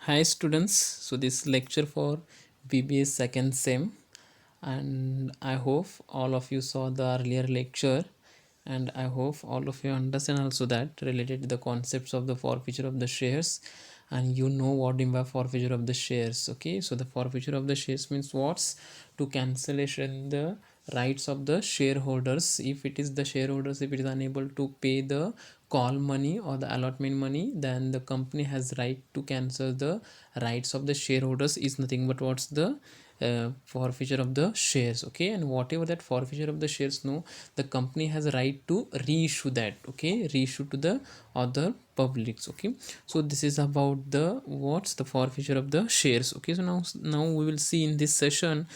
Hi students, so this lecture for BBA second sem, and I hope all of you saw the earlier lecture, and I hope all of you understand also that related to the concepts of the forfeiture of the shares, and you know what in by forfeiture of the shares. Okay, so the forfeiture of the shares means what's to cancellation the rights of the shareholders. If it is the shareholders, if it is unable to pay the call money or the allotment money, then the company has right to cancel the rights of the shareholders. Is nothing but what's the forfeiture of the shares. Okay, and whatever that forfeiture of the shares, no, the company has a right to reissue that. Okay, reissue to the other publics. Okay, so this is about the what's the forfeiture of the shares. Okay, so now we will see in this session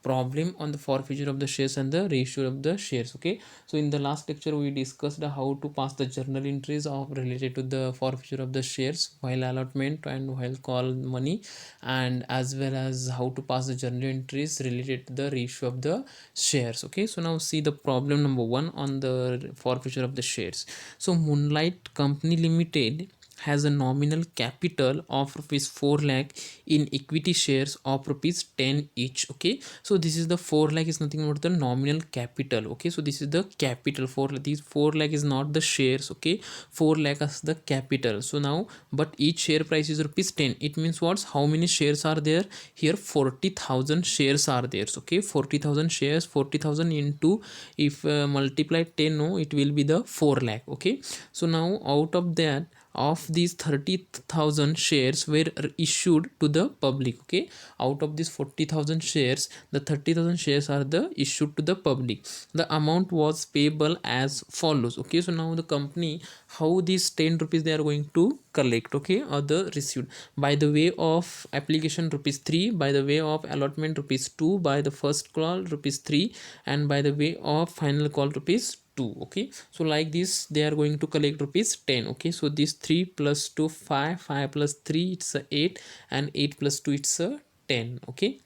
problem on the forfeiture of the shares and the reissue of the shares. Okay, so in the last lecture we discussed how to pass the journal entries of related to the forfeiture of the shares while allotment and while call money, and as well as how to pass the journal entries related to the reissue of the shares. Okay, so now see the problem number one on the forfeiture of the shares. So Moonlight Company Limited has a nominal capital of rupees 4 lakh in equity shares of rupees 10 each. Okay, so this is the 4 lakh is nothing but the nominal capital. Okay, so this is the capital for these 4 lakh is not the shares. Okay, 4 lakh is the capital. So now but each share price is rupees 10. It means what's how many shares are there here? 40,000 shares are there. So, okay, 40,000 shares, 40,000 into if multiply 10, no, it will be the 4 lakh. Okay, so now out of that, of these 30,000 shares were issued to the public. Okay, out of these 40,000 shares, the 30,000 shares are the issued to the public. The amount was payable as follows. Okay, so now the company, how these 10 rupees they are going to collect. Okay, or the received by the way of application rupees 3, by the way of allotment rupees 2, by the first call rupees 3, and by the way of final call rupees 2. Okay, so like this they are going to collect rupees 10. Okay, so this 3 plus 2 5, 5 plus 3 it's a 8, and 8 plus 2 it's a 10. Okay,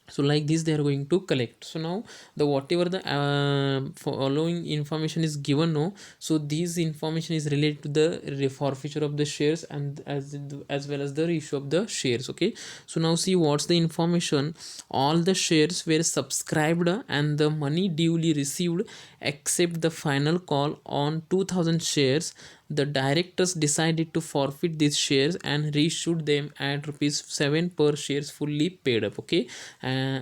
so like this they are going to collect. So now the whatever the following information is given, no, so this information is related to the forfeiture of the shares and as well as the reissue of the shares. Okay, so now see what's the information. All the shares were subscribed and the money duly received except the final call on 2000 shares. The directors decided to forfeit these shares and reissued them at rupees 7 per shares fully paid up. Okay,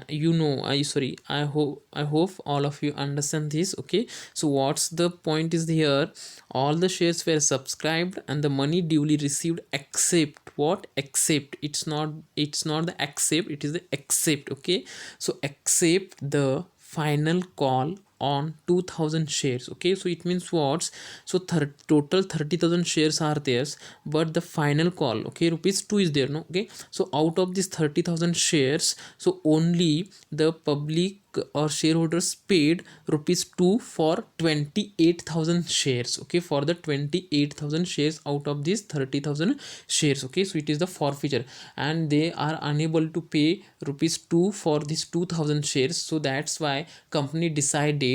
you know, I hope all of you understand this. Okay, so what's the point is here? All the shares were subscribed and the money duly received except what? Except, it's not the accept, it is the except. Okay, so except the final call on 2000 shares. Okay, so it means what? So total 30,000 shares are there, but the final call, okay, rupees 2 is there, no. Okay, so out of these 30,000 shares, so only the public or shareholders paid rupees 2 for 28,000 shares. Okay, for the 28,000 shares out of these 30,000 shares. Okay, so it is the forfeiture, and they are unable to pay rupees 2 for these 2,000 shares. So that's why company decided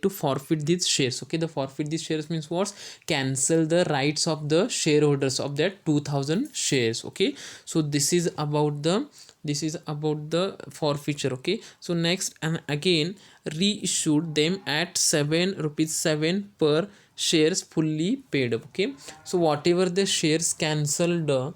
to forfeit these shares. Okay, the forfeit these shares means what? Cancel the rights of the shareholders of that 2,000 shares. Okay, so this is about the forfeiture. Okay, so next, and again reissued them at 7 rupees 7 per shares fully paid up. Okay, so whatever the shares cancelled,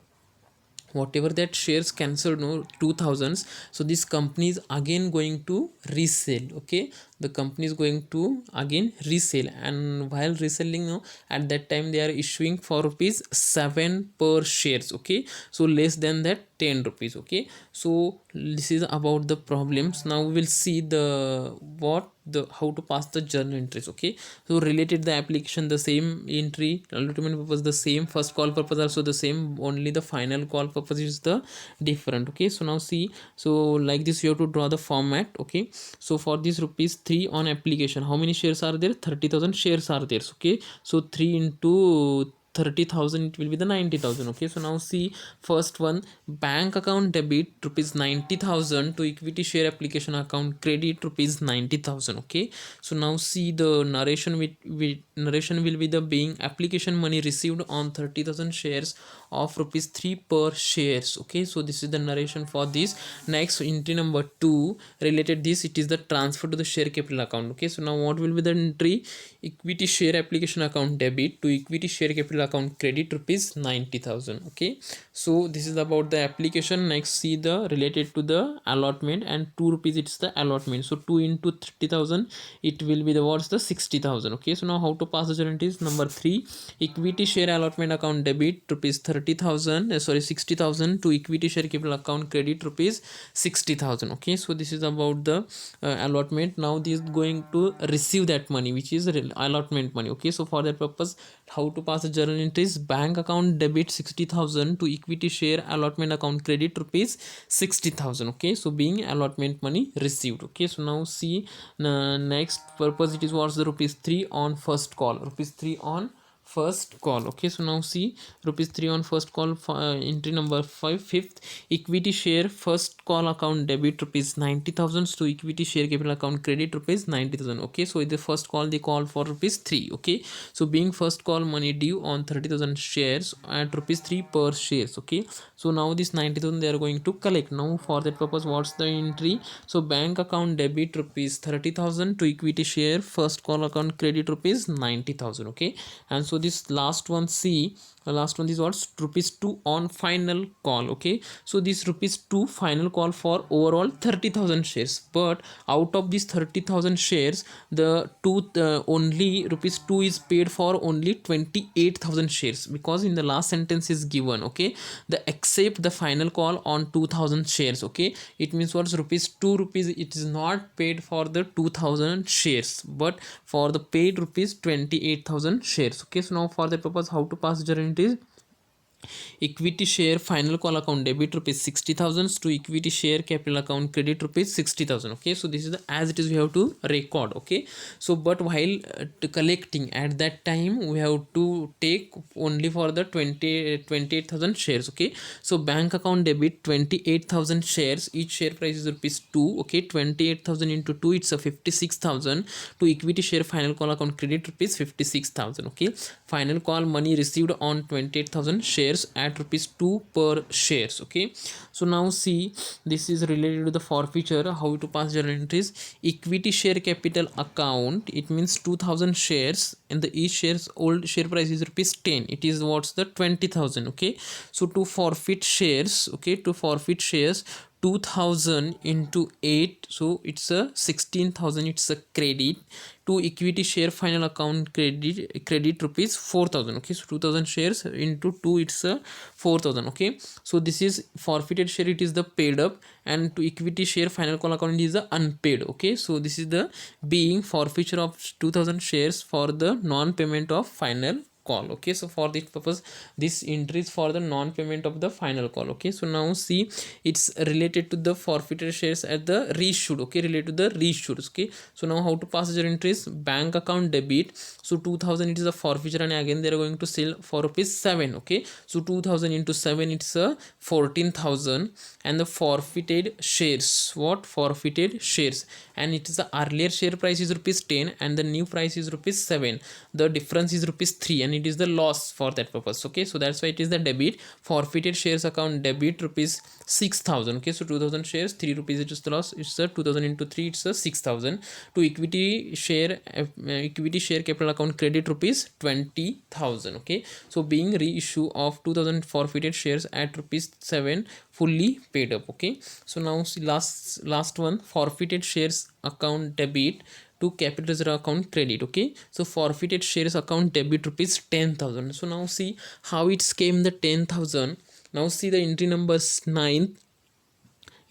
whatever that shares cancelled, no, 2000s, so this company is again going to resell. Okay, the company is going to again resell, and while reselling, no, at that time they are issuing for rupees 7 per shares. Okay, so less than that 10 rupees. Okay, so this is about the problems. Now we will see the what the how to pass the journal entries. Okay, so related the application the same entry, ultimate purpose the same, first call purpose also the same, only the final call purpose is the different. Okay, so now see, so like this you have to draw the format. Okay, so for this rupees 3 on application, how many shares are there? 30,000 shares are there. Okay, so 3 into 30,000, it will be the 90,000. Okay, so now see first one, bank account debit rupees 90,000 to equity share application account credit rupees 90,000. Okay, so now see the narration narration will be the being application money received on 30,000 shares of rupees 3 per shares. Okay, so this is the narration for this. Next entry number 2 related this, it is the transfer to the share capital account. Okay, so now what will be the entry? Equity share application account debit to equity share capital account credit rupees 90,000. Okay, so this is about the application. Next see the related to the allotment, and 2 rupees it's the allotment. So 2 into 30,000, it will be the what's the 60,000. Okay, so now how to pass the journal is number 3, equity share allotment account debit rupees 30,000 60,000 to equity share capital account credit rupees 60,000. Okay, so this is about the allotment. Now this is going to receive that money, which is allotment money. Okay, so for that purpose, how to pass the journal entries? Bank account debit 60,000 to equity share allotment account credit rupees 60,000. Okay, so being allotment money received. Okay, so now see next purpose, it is what's the rupees 3 on first call, rupees 3 on first call. Okay, so now see rupees 3 on first call. Entry number 5, fifth, equity share first call account debit rupees 90,000 to equity share capital account credit rupees 90,000. Okay, so in the first call they call for rupees 3. Okay, so being first call money due on 30,000 shares at rupees 3 per shares. Okay, so now this 90,000 they are going to collect. Now for that purpose, what's the entry? So bank account debit rupees 30,000 to equity share first call account credit rupees 90,000. Okay, and so this last one, see the last one is what's rupees 2 on final call. Okay, so this rupees 2 final call for overall 30,000 shares, but out of these 30,000 shares, the only rupees 2 is paid for only 28,000 shares, because in the last sentence is given, okay, the accept the final call on 2,000 shares. Okay, it means what's rupees 2 rupees, it is not paid for the 2,000 shares, but for the paid rupees 28,000 shares. Okay, so now for the purpose, how to pass journal entries? Equity share final call account debit rupees 60,000 to equity share capital account credit rupees 60,000. Okay, so this is the as it is we have to record. Okay, so but while collecting at that time, we have to take only for the 28,000 shares. Okay, so bank account debit 28,000 shares, each share price is rupees 2. Okay, 28,000 into 2, it's a 56,000 to equity share final call account credit rupees 56,000. Okay, final call money received on 28,000 shares at rupees 2 per shares. Okay, so now see this is related to the forfeiture. How to pass journal entries? Equity share capital account, it means 2,000 shares, and the each shares old share price is rupees 10. It is what's the 20,000. Okay, so to forfeit shares, okay, to forfeit shares 2,000 into 8, so it's a 16,000, it's a credit to equity share final account credit rupees 4,000. Okay, so 2,000 shares into 2, it's a 4,000. Okay, so this is forfeited share, it is the paid up, and to equity share final call account is the unpaid. Okay, so this is the being forfeiture of 2,000 shares for the non-payment of final call. Okay, so for this purpose, this entry is for the non-payment of the final call. Okay, so now see it's related to the forfeited shares at the reissued. Okay, related to the reissued. Okay, so now how to pass your entries? Bank account debit, so 2,000 it is a forfeiture, and again they are going to sell for rupees 7. Okay, so 2,000 into 7, it's a 14,000, and the forfeited shares, what forfeited shares, and it is the earlier share price is rupees 10 and the new price is rupees 7, the difference is rupees 3, and it is the loss for that purpose. Okay, so that's why it is the debit. Forfeited shares account debit rupees 6,000. Okay, so 2,000 shares, 3 rupees it is the loss, it's a 2,000 into 3, it's a 6,000 to equity share capital account credit rupees 20,000. Okay, so being reissue of 2,000 forfeited shares at rupees 7 fully paid up. Okay, so now see last one, forfeited shares account debit to capital reserve account credit. Okay, so forfeited shares account debit rupees 10,000. So now see how it came the 10,000. Now see the entry number 9th.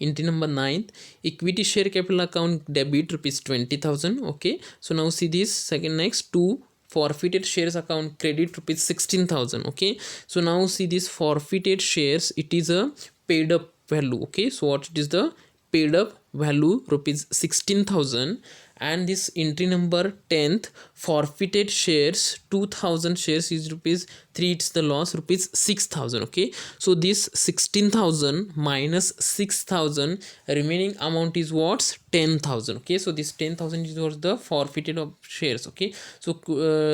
Entry number 9th, equity share capital account debit rupees 20,000. Okay, so now see this second next two, forfeited shares account credit rupees 16,000. Okay, so now see this forfeited shares, it is a paid up value. Okay, so what it is the paid up value rupees 16,000, and this entry number 10th, forfeited shares 2000 shares is rupees 3, it's the loss rupees 6000. Okay, so this 16,000 minus 6,000, remaining amount is what's 10,000. Okay, so this 10,000 is was the forfeited of shares. Okay, so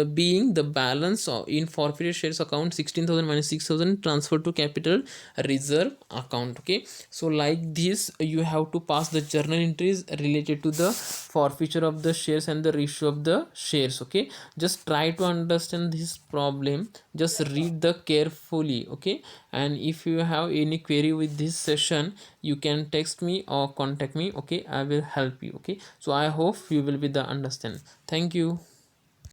being the balance in forfeited shares account 16,000 minus 6,000 transferred to capital reserve account. Okay, so like this you have to pass the journal entries related to the forfeiture of the shares and the reissue of the shares. Okay, just try to understand this problem, just read the carefully. Okay, and if you have any query with this session, you can text me or contact me. Okay, I will help you. Okay, so I hope you will be the understand. Thank you.